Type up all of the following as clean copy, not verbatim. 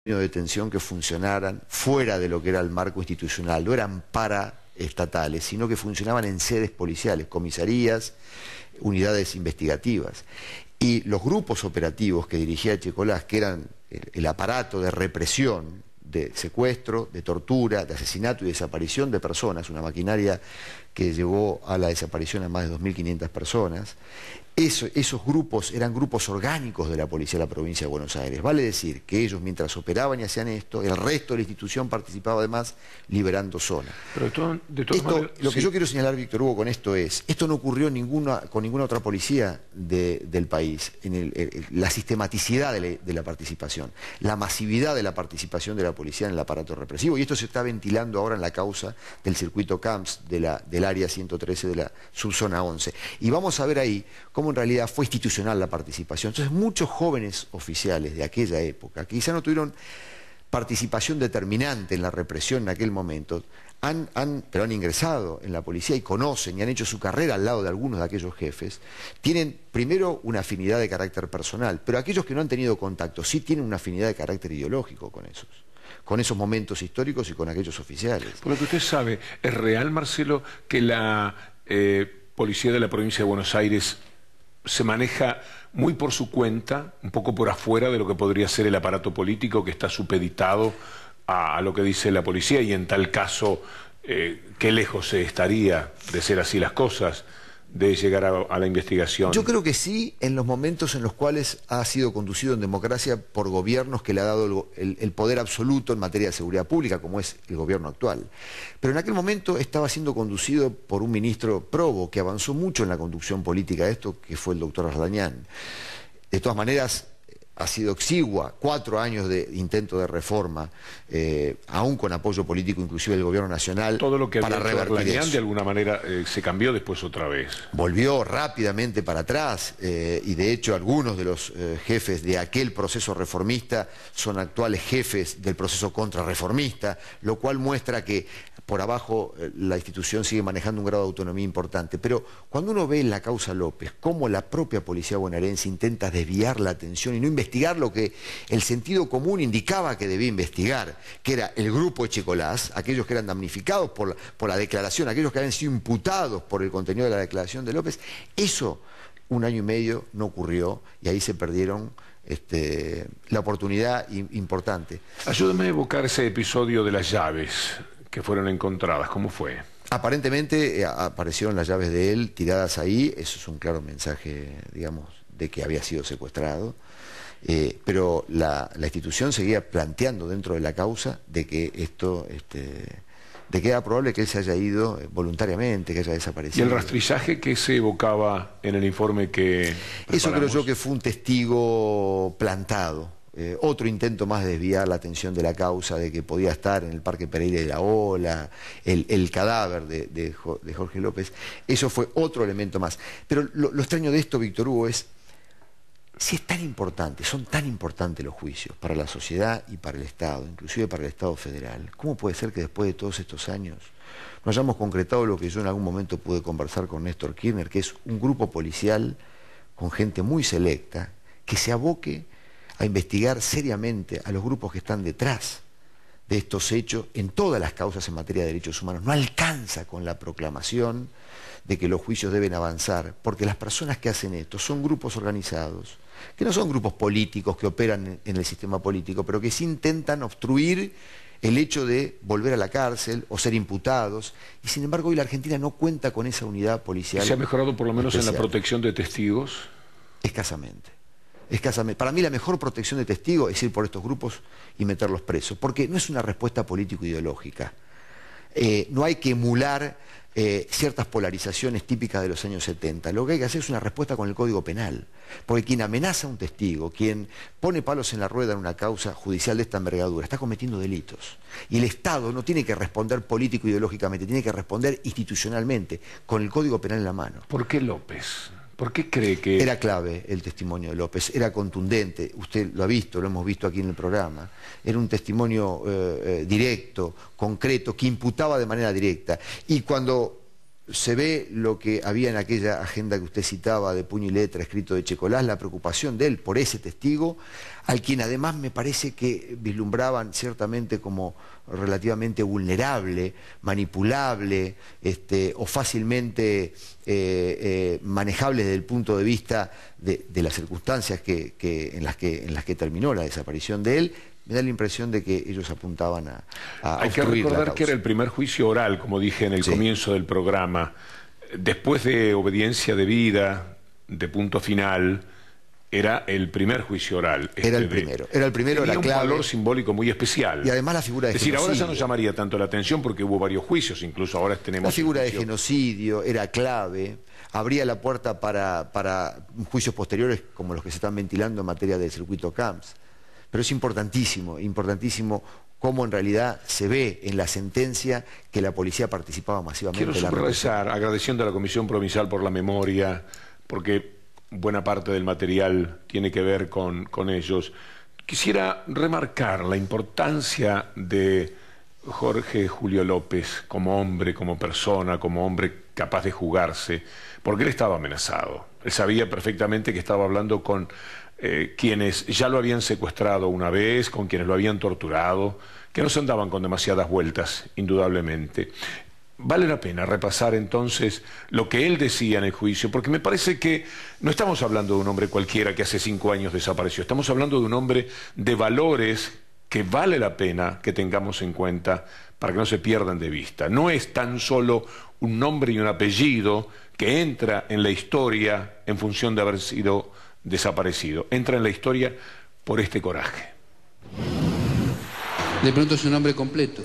de detención que funcionaran fuera de lo que era el marco institucional, no eran paraestatales, sino que funcionaban en sedes policiales, comisarías, unidades investigativas. Y los grupos operativos que dirigía Echecolás, que eran el aparato de represión, de secuestro, de tortura, de asesinato y desaparición de personas, una maquinaria que llevó a la desaparición a más de 2.500 personas, esos grupos eran grupos orgánicos de la policía de la provincia de Buenos Aires. Vale decir que ellos, mientras operaban y hacían esto, el resto de la institución participaba además liberando zona. Pero de todas maneras, Lo que sí. yo quiero señalar, Víctor Hugo, con esto es, esto no ocurrió con ninguna otra policía del país, la sistematicidad de la participación, la masividad de la participación de la policía en el aparato represivo, y esto se está ventilando ahora en la causa del circuito CAMPS del área 113 de la subzona 11. Y vamos a ver ahí cómo en realidad fue institucional la participación. Entonces muchos jóvenes oficiales de aquella época, que quizá no tuvieron participación determinante en la represión en aquel momento, pero han ingresado en la policía y conocen y han hecho su carrera al lado de algunos de aquellos jefes, tienen primero una afinidad de carácter personal, pero aquellos que no han tenido contacto sí tienen una afinidad de carácter ideológico con esos momentos históricos y con aquellos oficiales. Por lo que usted sabe, ¿es real, Marcelo, que la policía de la provincia de Buenos Aires se maneja muy por su cuenta, un poco por afuera de lo que podría ser el aparato político que está supeditado a lo que dice la policía, y en tal caso, qué lejos se estaría de ser así las cosas, de llegar a la investigación? Yo creo que sí, en los momentos en los cuales ha sido conducido en democracia por gobiernos que le ha dado el poder absoluto en materia de seguridad pública, como es el gobierno actual. Pero en aquel momento estaba siendo conducido por un ministro probo, que avanzó mucho en la conducción política de esto, que fue el doctor Ardañán. De todas maneras, ha sido exigua, 4 años de intento de reforma, aún con apoyo político inclusive del gobierno nacional, todo lo que para había hecho revertir Ardañán eso. de alguna manera se cambió después otra vez. Volvió rápidamente para atrás y de hecho algunos de los jefes de aquel proceso reformista son actuales jefes del proceso contrarreformista, lo cual muestra que por abajo la institución sigue manejando un grado de autonomía importante. Pero cuando uno ve en la causa López cómo la propia policía bonaerense intenta desviar la atención y no investigar lo que el sentido común indicaba que debía investigar, que era el grupo Echecolás, aquellos que eran damnificados por la declaración, aquellos que habían sido imputados por el contenido de la declaración de López, eso 1 año y medio no ocurrió y ahí se perdieron la oportunidad importante. Ayúdame a evocar ese episodio de las llaves que fueron encontradas. ¿Cómo fue? Aparentemente aparecieron las llaves de él tiradas ahí, eso es un claro mensaje, digamos, de que había sido secuestrado, pero la institución seguía planteando dentro de la causa de que de que era probable que él se haya ido voluntariamente, que haya desaparecido. ¿Y el rastrillaje que se evocaba en el informe que preparamos? Eso creo yo que fue un testigo plantado. Otro intento más de desviar la atención de la causa, de que podía estar en el Parque Pereira de la Ola, el cadáver de Jorge López. Eso fue otro elemento más. Pero lo extraño de esto, Víctor Hugo, es si es tan importante, son tan importantes los juicios para la sociedad y para el Estado, inclusive para el Estado federal. ¿Cómo puede ser que después de todos estos años no hayamos concretado lo que yo en algún momento pude conversar con Néstor Kirchner, que es un grupo policial con gente muy selecta, que se aboque a investigar seriamente a los grupos que están detrás de estos hechos en todas las causas en materia de derechos humanos? No alcanza con la proclamación de que los juicios deben avanzar, porque las personas que hacen esto son grupos organizados, que no son grupos políticos que operan en el sistema político, pero que sí intentan obstruir el hecho de volver a la cárcel o ser imputados, y sin embargo hoy la Argentina no cuenta con esa unidad policial. ¿Se ha mejorado por lo menos especial en la protección de testigos? Escasamente. Para mí la mejor protección de testigos es ir por estos grupos y meterlos presos, porque no es una respuesta político-ideológica. No hay que emular ciertas polarizaciones típicas de los años 70. Lo que hay que hacer es una respuesta con el Código Penal, porque quien amenaza a un testigo, quien pone palos en la rueda en una causa judicial de esta envergadura, está cometiendo delitos. Y el Estado no tiene que responder político-ideológicamente, tiene que responder institucionalmente, con el Código Penal en la mano. ¿Por qué López? ¿Por qué cree que...? Era clave el testimonio de López, era contundente, usted lo ha visto, lo hemos visto aquí en el programa, era un testimonio directo, concreto, que imputaba de manera directa. Y cuando se ve lo que había en aquella agenda que usted citaba de puño y letra, escrito de Checolás, la preocupación de él por ese testigo, al quien además me parece que vislumbraban ciertamente como relativamente vulnerable, manipulable, o fácilmente manejable desde el punto de vista de las circunstancias en las que terminó la desaparición de él. Me da la impresión de que ellos apuntaban a Hay que recordar que era el primer juicio oral, como dije en el comienzo del programa. Después de obediencia debida, de punto final, era el primer juicio oral. Era el primero, era tenía la un clave. valor simbólico muy especial. Y además la figura de genocidio. Es decir, ahora ya no llamaría tanto la atención porque hubo varios juicios, incluso ahora tenemos... La figura de genocidio era clave, abría la puerta para juicios posteriores como los que se están ventilando en materia del circuito Camps. Pero es importantísimo, importantísimo cómo en realidad se ve en la sentencia que la policía participaba masivamente en la represión. Quiero subrayar, agradeciendo a la Comisión Provincial por la memoria, porque buena parte del material tiene que ver con ellos. Quisiera remarcar la importancia de Jorge Julio López como hombre, como persona, como hombre capaz de jugarse, porque él estaba amenazado. Él sabía perfectamente que estaba hablando con quienes ya lo habían secuestrado una vez, con quienes lo habían torturado, que no se andaban con demasiadas vueltas, indudablemente. Vale la pena repasar entonces lo que él decía en el juicio, porque me parece que no estamos hablando de un hombre cualquiera que hace 5 años desapareció, estamos hablando de un hombre de valores que vale la pena que tengamos en cuenta para que no se pierdan de vista. No es tan solo un nombre y un apellido que entra en la historia en función de haber sido desaparecido, entra en la historia por este coraje. De pronto su nombre completo.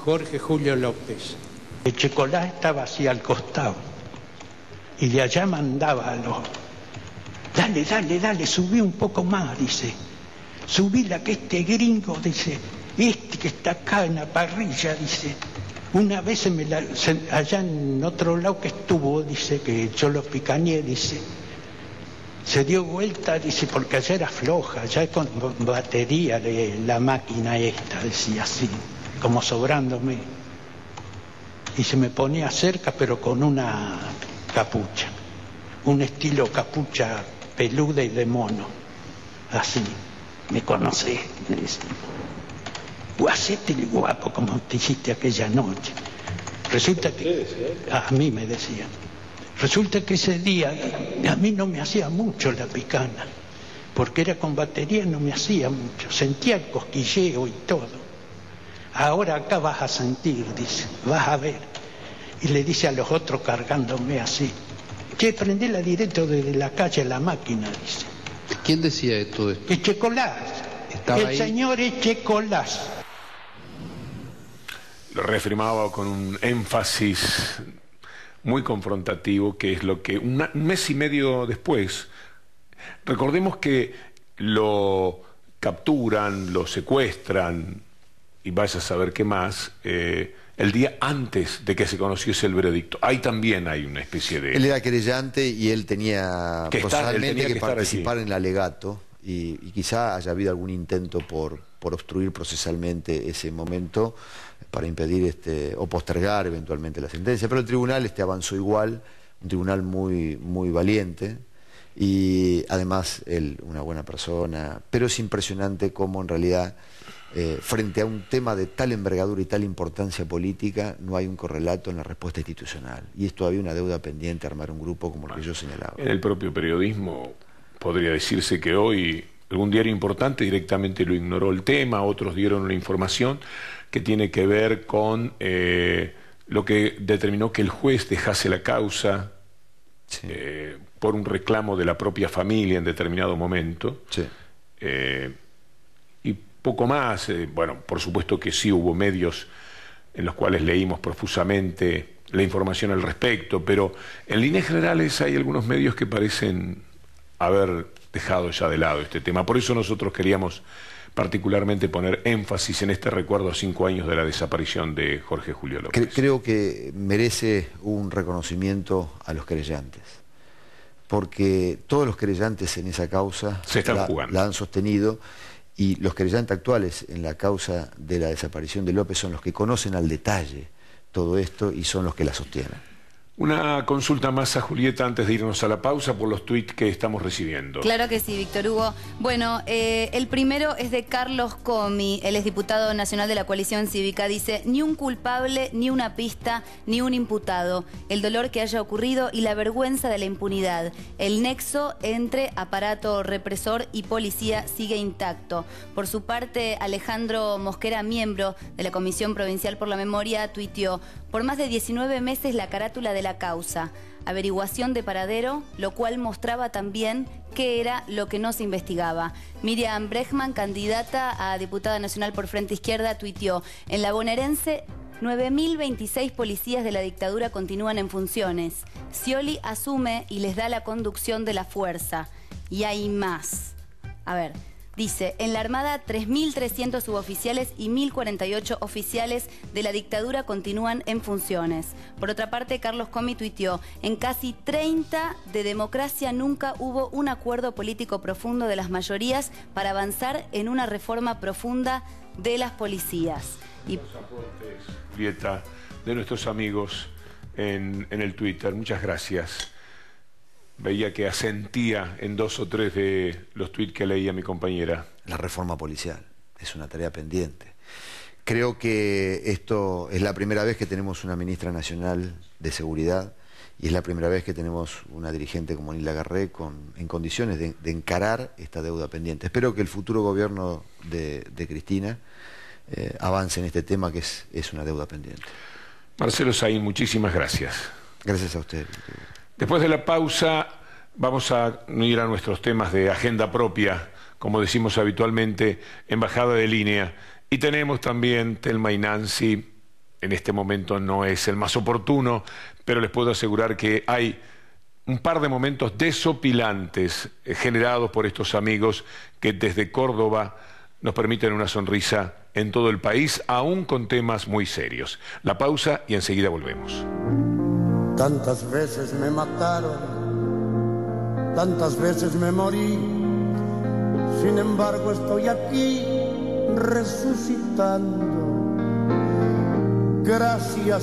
Jorge Julio López. El Checolás estaba así al costado y de allá mandaba a los... Dale, dale, dale, subí un poco más, dice. Subí la que este gringo, dice, este que está acá en la parrilla, dice. Una vez allá en otro lado que estuvo, dice, que yo lo picañé, dice. Se dio vuelta, dice, porque allá era floja, allá con batería de la máquina esta, decía así, como sobrándome. Y se me ponía cerca, pero con una capucha, un estilo capucha peluda y de mono, así. Me conocés, me decía. Hacete el guapo como te hiciste aquella noche. Resulta que, a mí me decían. Resulta que ese día a mí no me hacía mucho la picana, porque era con batería, no me hacía mucho, sentía el cosquilleo y todo. Ahora acá vas a sentir, dice, vas a ver. Y le dice a los otros cargándome así, che, prendela directo desde la calle a la máquina, dice. ¿Quién decía todo esto? Checolás, el ahí. Señor Checolás. Lo reafirmaba con un énfasis muy confrontativo, que es lo que un mes y medio después, recordemos que lo capturan, lo secuestran y vaya a saber qué más, el día antes de que se conociese el veredicto. Ahí también hay una especie de... Él era querellante y él tenía personalmente que participar en el alegato y quizá haya habido algún intento por obstruir procesalmente ese momento para impedir o postergar eventualmente la sentencia, pero el tribunal avanzó igual, un tribunal muy valiente y además él una buena persona, pero es impresionante cómo en realidad frente a un tema de tal envergadura y tal importancia política no hay un correlato en la respuesta institucional y es todavía una deuda pendiente armar un grupo como el que yo señalaba. En el propio periodismo podría decirse que hoy algún diario importante directamente lo ignoró el tema, otros dieron una información que tiene que ver con lo que determinó que el juez dejase la causa sí. Por un reclamo de la propia familia en determinado momento. Sí. Y poco más, bueno, por supuesto que sí hubo medios en los cuales leímos profusamente la información al respecto, pero en líneas generales hay algunos medios que parecen haber dejado ya de lado este tema. Por eso nosotros queríamos particularmente poner énfasis en este recuerdo a 5 años de la desaparición de Jorge Julio López. Creo que merece un reconocimiento a los querellantes, porque todos los querellantes en esa causa la han sostenido y los querellantes actuales en la causa de la desaparición de López son los que conocen al detalle todo esto y son los que la sostienen. Una consulta más a Julieta antes de irnos a la pausa por los tuits que estamos recibiendo. Claro que sí, Víctor Hugo. Bueno, el primero es de Carlos Comi, él es diputado nacional de la Coalición Cívica. Dice, ni un culpable, ni una pista, ni un imputado. El dolor que haya ocurrido y la vergüenza de la impunidad. El nexo entre aparato represor y policía sigue intacto. Por su parte, Alejandro Mosquera, miembro de la Comisión Provincial por la Memoria, tuiteó, por más de 19 meses la carátula de la causa, averiguación de paradero, lo cual mostraba también qué era lo que no se investigaba. Miriam Bregman, candidata a diputada nacional por Frente Izquierda, tuiteó, en la bonaerense 9.026 policías de la dictadura continúan en funciones. Scioli asume y les da la conducción de la fuerza. Y hay más. A ver, dice, en la Armada 3.300 suboficiales y 1.048 oficiales de la dictadura continúan en funciones. Por otra parte, Carlos Comi tuiteó, en casi 30 de democracia nunca hubo un acuerdo político profundo de las mayorías para avanzar en una reforma profunda de las policías. Y los aportes, Julieta, de nuestros amigos en el Twitter. Muchas gracias. Veía que asentía en 2 o 3 de los tuits que leía mi compañera. La reforma policial es una tarea pendiente. Creo que esto es la primera vez que tenemos una ministra nacional de seguridad y es la primera vez que tenemos una dirigente como Nilda Garré en condiciones de encarar esta deuda pendiente. Espero que el futuro gobierno de Cristina avance en este tema que es una deuda pendiente. Marcelo Saín, muchísimas gracias. Gracias a usted. Después de la pausa vamos a ir a nuestros temas de agenda propia, como decimos habitualmente, en bajada de línea. Y tenemos también Thelma y Nancy. En este momento no es el más oportuno, pero les puedo asegurar que hay un par de momentos desopilantes generados por estos amigos que desde Córdoba nos permiten una sonrisa en todo el país, aún con temas muy serios. La pausa y enseguida volvemos. Tantas veces me mataron, tantas veces me morí, sin embargo estoy aquí resucitando. Gracias.